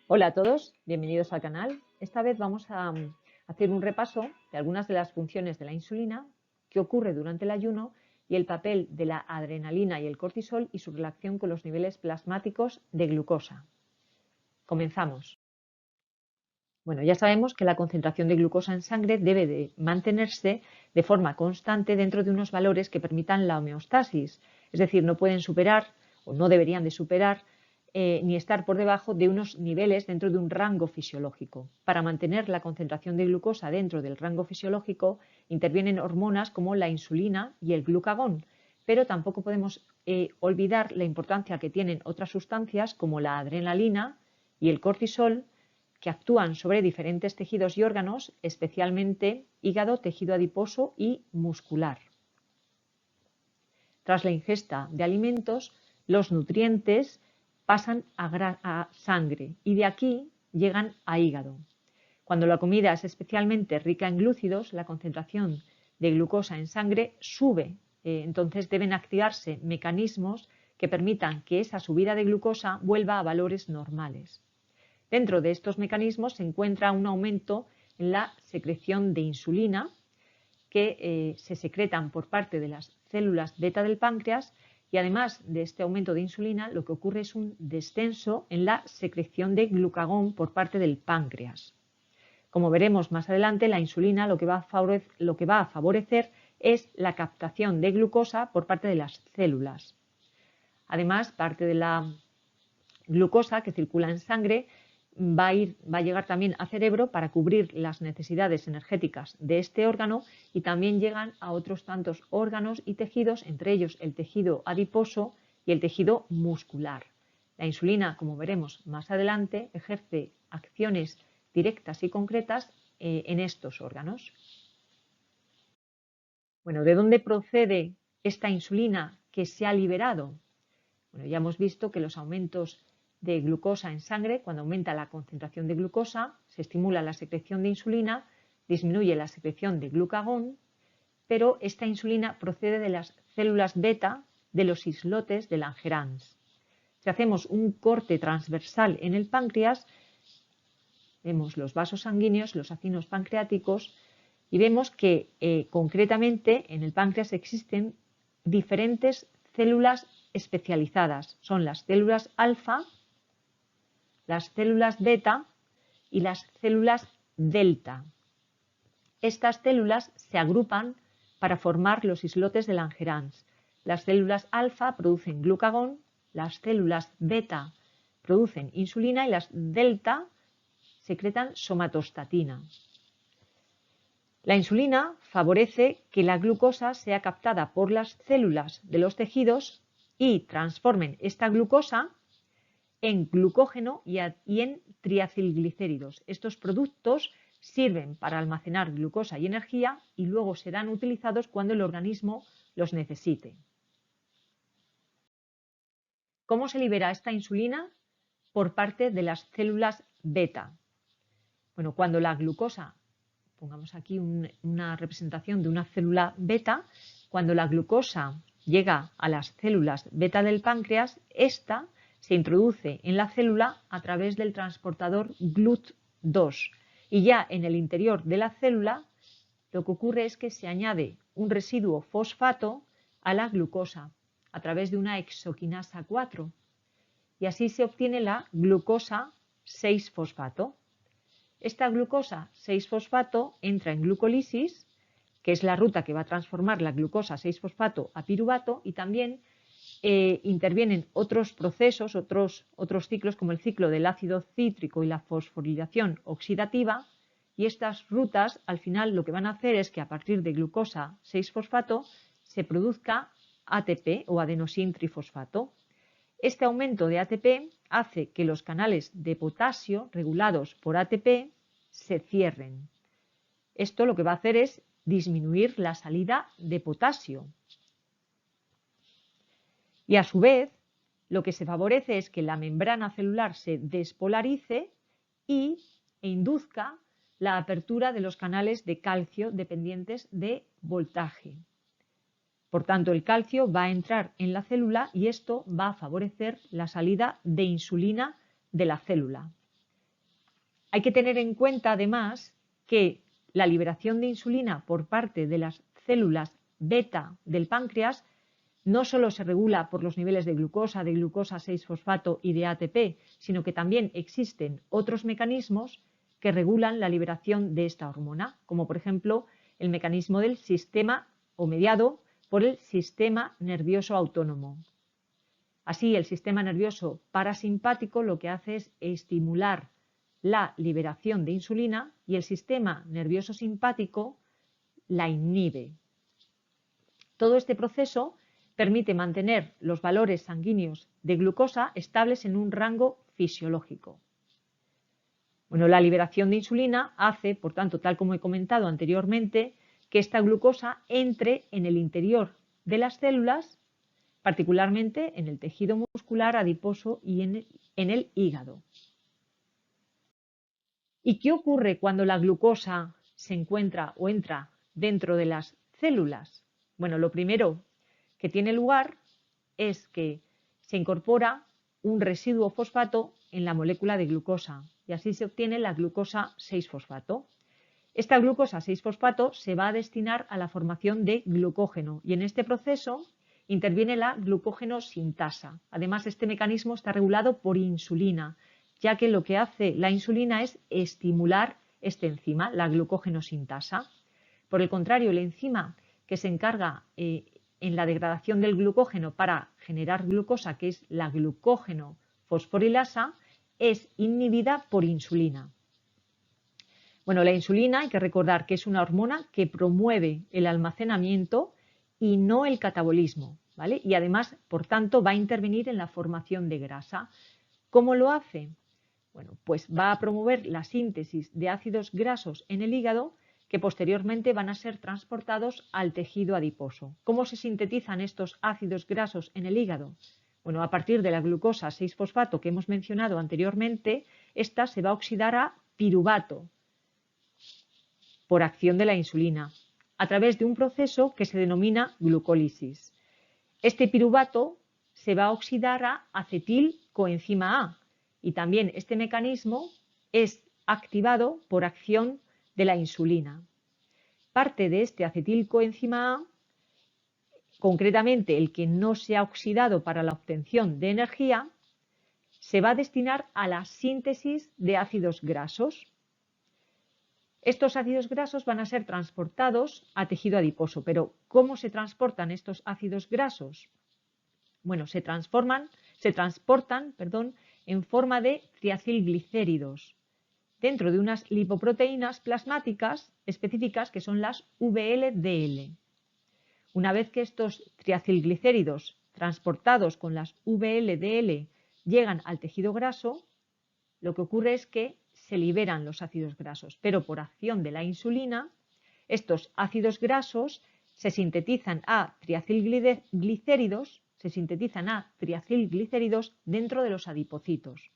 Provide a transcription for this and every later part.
Hola a todos, bienvenidos al canal. Esta vez vamos a hacer un repaso de algunas de las funciones de la insulina, qué ocurre durante el ayuno y el papel de la adrenalina y el cortisol y su relación con los niveles plasmáticos de glucosa. Comenzamos. Bueno, ya sabemos que la concentración de glucosa en sangre debe de mantenerse de forma constante dentro de unos valores que permitan la homeostasis, es decir, no pueden superar o no deberían de superar ni estar por debajo de unos niveles dentro de un rango fisiológico. Para mantener la concentración de glucosa dentro del rango fisiológico intervienen hormonas como la insulina y el glucagón, pero tampoco podemos olvidar la importancia que tienen otras sustancias como la adrenalina y el cortisol, que actúan sobre diferentes tejidos y órganos, especialmente hígado, tejido adiposo y muscular. Tras la ingesta de alimentos, los nutrientes pasan a sangre y de aquí llegan a hígado. Cuando la comida es especialmente rica en glúcidos, la concentración de glucosa en sangre sube. Entonces deben activarse mecanismos que permitan que esa subida de glucosa vuelva a valores normales. Dentro de estos mecanismos se encuentra un aumento en la secreción de insulina que se secretan por parte de las células beta del páncreas, y además de este aumento de insulina lo que ocurre es un descenso en la secreción de glucagón por parte del páncreas. Como veremos más adelante, la insulina lo que va a favorecer es la captación de glucosa por parte de las células. Además, parte de la glucosa que circula en sangre va a llegar también al cerebro para cubrir las necesidades energéticas de este órgano, y también llegan a otros tantos órganos y tejidos, entre ellos el tejido adiposo y el tejido muscular. La insulina, como veremos más adelante, ejerce acciones directas y concretas en estos órganos. Bueno, ¿de dónde procede esta insulina que se ha liberado? Bueno, ya hemos visto que los aumentos de glucosa en sangre, cuando aumenta la concentración de glucosa, se estimula la secreción de insulina, disminuye la secreción de glucagón, pero esta insulina procede de las células beta de los islotes de Langerhans. Si hacemos un corte transversal en el páncreas, vemos los vasos sanguíneos, los acinos pancreáticos, y vemos que concretamente en el páncreas existen diferentes células especializadas. Son las células alfa, las células beta y las células delta. Estas células se agrupan para formar los islotes de Langerhans. Las células alfa producen glucagón, las células beta producen insulina y las delta secretan somatostatina. La insulina favorece que la glucosa sea captada por las células de los tejidos y transformen esta glucosa en glucógeno y en triacilglicéridos. Estos productos sirven para almacenar glucosa y energía y luego serán utilizados cuando el organismo los necesite. ¿Cómo se libera esta insulina? Por parte de las células beta. Bueno, cuando la glucosa, pongamos aquí una representación de una célula beta, cuando la glucosa llega a las células beta del páncreas, esta se introduce en la célula a través del transportador GLUT2, y ya en el interior de la célula lo que ocurre es que se añade un residuo fosfato a la glucosa a través de una exoquinasa 4, y así se obtiene la glucosa 6-fosfato. Esta glucosa 6-fosfato entra en glucólisis, que es la ruta que va a transformar la glucosa 6-fosfato a piruvato, y también intervienen otros procesos, otros ciclos, como el ciclo del ácido cítrico y la fosforilación oxidativa, y estas rutas al final lo que van a hacer es que a partir de glucosa 6-fosfato se produzca ATP o adenosín trifosfato. Este aumento de ATP hace que los canales de potasio regulados por ATP se cierren. Esto lo que va a hacer es disminuir la salida de potasio. Y a su vez, lo que se favorece es que la membrana celular se despolarice e induzca la apertura de los canales de calcio dependientes de voltaje. Por tanto, el calcio va a entrar en la célula y esto va a favorecer la salida de insulina de la célula. Hay que tener en cuenta además que la liberación de insulina por parte de las células beta del páncreas no solo se regula por los niveles de glucosa 6-fosfato y de ATP, sino que también existen otros mecanismos que regulan la liberación de esta hormona, como por ejemplo el mecanismo del sistema o mediado por el sistema nervioso autónomo. Así, el sistema nervioso parasimpático lo que hace es estimular la liberación de insulina y el sistema nervioso simpático la inhibe. Todo este proceso permite mantener los valores sanguíneos de glucosa estables en un rango fisiológico. Bueno, la liberación de insulina hace, por tanto, tal como he comentado anteriormente, que esta glucosa entre en el interior de las células, particularmente en el tejido muscular adiposo y en el hígado. ¿Y qué ocurre cuando la glucosa se encuentra o entra dentro de las células? Bueno, lo primero que tiene lugar es que se incorpora un residuo fosfato en la molécula de glucosa y así se obtiene la glucosa 6-fosfato. Esta glucosa 6-fosfato se va a destinar a la formación de glucógeno y en este proceso interviene la glucógeno sintasa. Además, este mecanismo está regulado por insulina, ya que lo que hace la insulina es estimular este enzima, la glucógeno sintasa. Por el contrario, el enzima que se encarga en la degradación del glucógeno para generar glucosa, que es la glucógeno fosforilasa, es inhibida por insulina. Bueno, la insulina hay que recordar que es una hormona que promueve el almacenamiento y no el catabolismo, ¿vale? Y además, por tanto, va a intervenir en la formación de grasa. ¿Cómo lo hace? Bueno, pues va a promover la síntesis de ácidos grasos en el hígado que posteriormente van a ser transportados al tejido adiposo. ¿Cómo se sintetizan estos ácidos grasos en el hígado? Bueno, a partir de la glucosa 6-fosfato que hemos mencionado anteriormente, esta se va a oxidar a piruvato por acción de la insulina, a través de un proceso que se denomina glucólisis. Este piruvato se va a oxidar a acetilcoenzima A y también este mecanismo es activado por acción de la insulina. Parte de este acetilcoenzima A, concretamente el que no se ha oxidado para la obtención de energía, se va a destinar a la síntesis de ácidos grasos. Estos ácidos grasos van a ser transportados a tejido adiposo, pero ¿cómo se transportan estos ácidos grasos? Bueno, se transportan, en forma de triacilglicéridos dentro de unas lipoproteínas plasmáticas específicas que son las VLDL. Una vez que estos triacilglicéridos transportados con las VLDL llegan al tejido graso, lo que ocurre es que se liberan los ácidos grasos, pero por acción de la insulina, estos ácidos grasos se sintetizan a triacilglicéridos dentro de los adipocitos.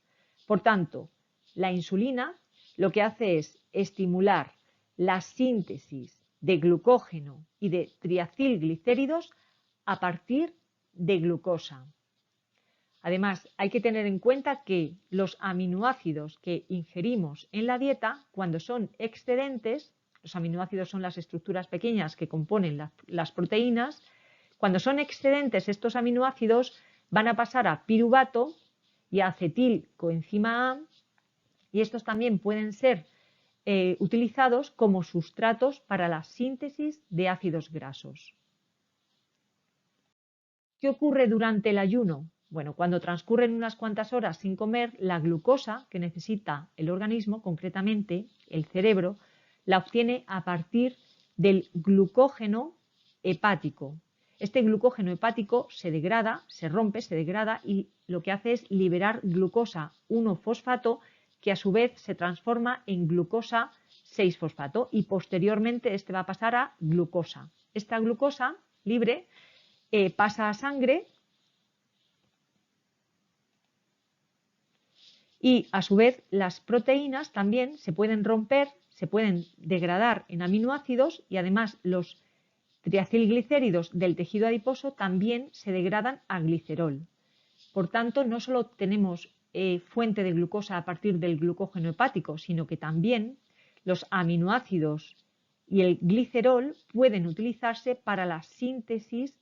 Por tanto, la insulina lo que hace es estimular la síntesis de glucógeno y de triacilglicéridos a partir de glucosa. Además, hay que tener en cuenta que los aminoácidos que ingerimos en la dieta, cuando son excedentes, los aminoácidos son las estructuras pequeñas que componen las proteínas, cuando son excedentes estos aminoácidos van a pasar a piruvato y a acetilcoenzima A y estos también pueden ser utilizados como sustratos para la síntesis de ácidos grasos. ¿Qué ocurre durante el ayuno? Bueno, cuando transcurren unas cuantas horas sin comer, la glucosa que necesita el organismo, concretamente el cerebro, la obtiene a partir del glucógeno hepático. Este glucógeno hepático se degrada, se rompe, se degrada y lo que hace es liberar glucosa 1-fosfato que a su vez se transforma en glucosa 6-fosfato y posteriormente este va a pasar a glucosa. Esta glucosa libre pasa a sangre y a su vez las proteínas también se pueden romper, se pueden degradar en aminoácidos y además los triacilglicéridos del tejido adiposo también se degradan a glicerol. Por tanto, no solo tenemos fuente de glucosa a partir del glucógeno hepático, sino que también los aminoácidos y el glicerol pueden utilizarse para la síntesis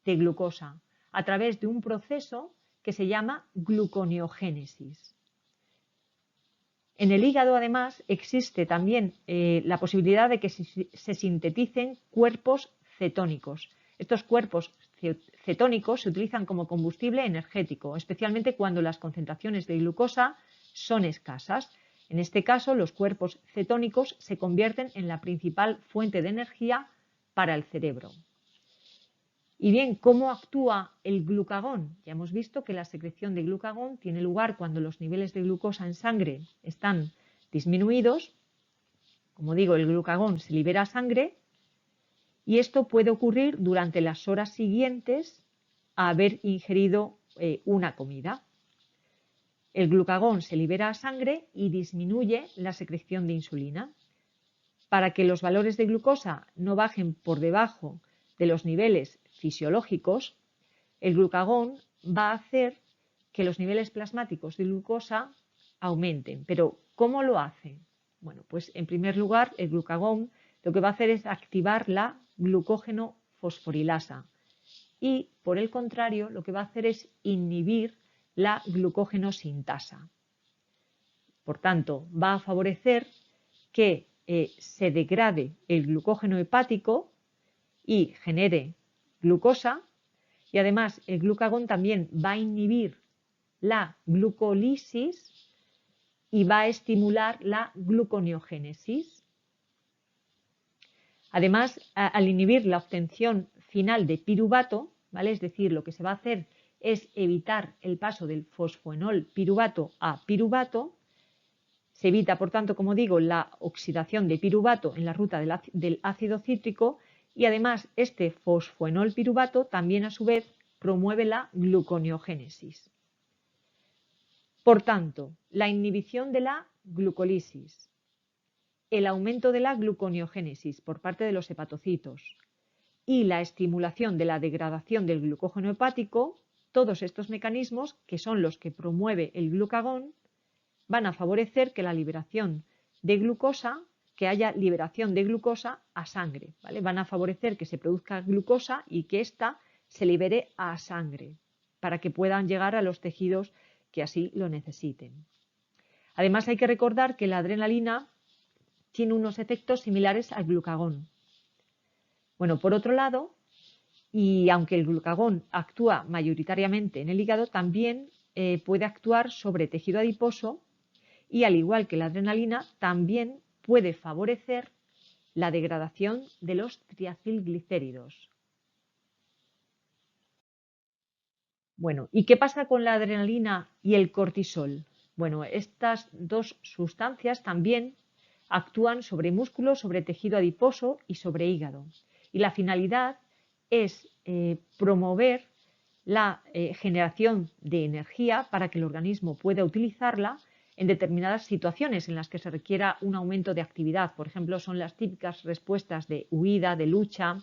de glucosa a través de un proceso que se llama gluconeogénesis. En el hígado, además, existe también la posibilidad de que se sinteticen cuerpos cetónicos. Estos cuerpos cetónicos se utilizan como combustible energético, especialmente cuando las concentraciones de glucosa son escasas. En este caso, los cuerpos cetónicos se convierten en la principal fuente de energía para el cerebro. Y bien, ¿cómo actúa el glucagón? Ya hemos visto que la secreción de glucagón tiene lugar cuando los niveles de glucosa en sangre están disminuidos. Como digo, el glucagón se libera a sangre y esto puede ocurrir durante las horas siguientes a haber ingerido una comida. El glucagón se libera a sangre y disminuye la secreción de insulina. Para que los valores de glucosa no bajen por debajo de los niveles fisiológicos, el glucagón va a hacer que los niveles plasmáticos de glucosa aumenten. Pero, ¿cómo lo hace? Bueno, pues en primer lugar, el glucagón lo que va a hacer es activar la glucógeno fosforilasa y, por el contrario, lo que va a hacer es inhibir la glucógeno sintasa. Por tanto, va a favorecer que se degrade el glucógeno hepático y genere glucosa, y además el glucagón también va a inhibir la glucólisis y va a estimular la gluconeogénesis. Además, al inhibir la obtención final de piruvato, ¿vale? Es decir, lo que se va a hacer es evitar el paso del fosfoenol piruvato a piruvato. Se evita, por tanto, como digo, la oxidación de piruvato en la ruta del ácido cítrico y además este fosfoenol piruvato también a su vez promueve la gluconeogénesis. Por tanto, la inhibición de la glucólisis, el aumento de la gluconeogénesis por parte de los hepatocitos y la estimulación de la degradación del glucógeno hepático, todos estos mecanismos, que son los que promueve el glucagón, van a favorecer que la liberación de glucosa, que haya liberación de glucosa a sangre, ¿vale? Van a favorecer que se produzca glucosa y que ésta se libere a sangre para que puedan llegar a los tejidos que así lo necesiten. Además, hay que recordar que la adrenalina tiene unos efectos similares al glucagón. Bueno, por otro lado, y aunque el glucagón actúa mayoritariamente en el hígado, también puede actuar sobre tejido adiposo y, al igual que la adrenalina, también puede favorecer la degradación de los triacilglicéridos. Bueno, ¿y qué pasa con la adrenalina y el cortisol? Bueno, estas dos sustancias también actúan sobre músculo, sobre tejido adiposo y sobre hígado. Y la finalidad es promover la generación de energía para que el organismo pueda utilizarla en determinadas situaciones en las que se requiera un aumento de actividad. Por ejemplo, son las típicas respuestas de huida, de lucha,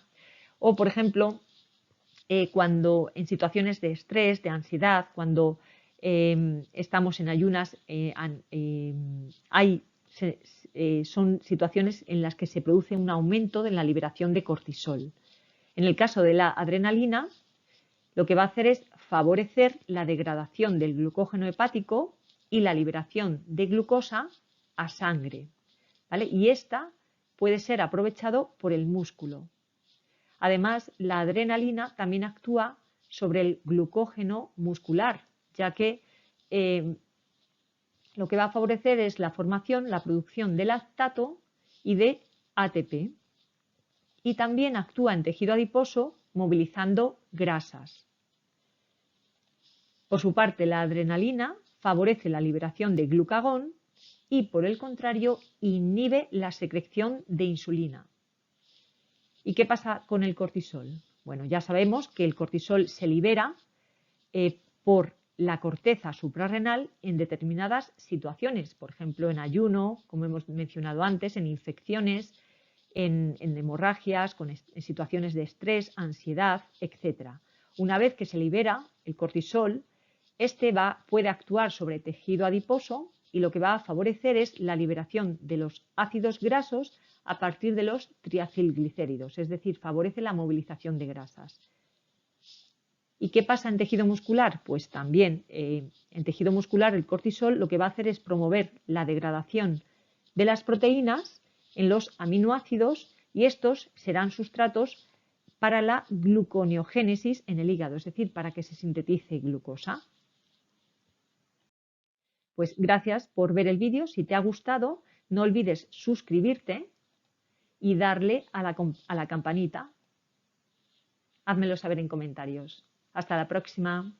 o por ejemplo, cuando en situaciones de estrés, de ansiedad, cuando estamos en ayunas, son situaciones en las que se produce un aumento de la liberación de cortisol. En el caso de la adrenalina, lo que va a hacer es favorecer la degradación del glucógeno hepático y la liberación de glucosa a sangre, ¿vale? Y esta puede ser aprovechado por el músculo. Además, la adrenalina también actúa sobre el glucógeno muscular, ya que lo que va a favorecer es la formación, la producción de lactato y de ATP. Y también actúa en tejido adiposo movilizando grasas. Por su parte, la adrenalina favorece la liberación de glucagón y, por el contrario, inhibe la secreción de insulina. ¿Y qué pasa con el cortisol? Bueno, ya sabemos que el cortisol se libera por la corteza suprarrenal en determinadas situaciones, por ejemplo, en ayuno, como hemos mencionado antes, en infecciones, en hemorragias, en situaciones de estrés, ansiedad, etc. Una vez que se libera el cortisol, Este puede actuar sobre tejido adiposo y lo que va a favorecer es la liberación de los ácidos grasos a partir de los triacilglicéridos, es decir, favorece la movilización de grasas. ¿Y qué pasa en tejido muscular? Pues también en tejido muscular el cortisol lo que va a hacer es promover la degradación de las proteínas en los aminoácidos y estos serán sustratos para la gluconeogénesis en el hígado, es decir, para que se sintetice glucosa. Pues gracias por ver el vídeo. Si te ha gustado, no olvides suscribirte y darle a la campanita. Házmelo saber en comentarios. Hasta la próxima.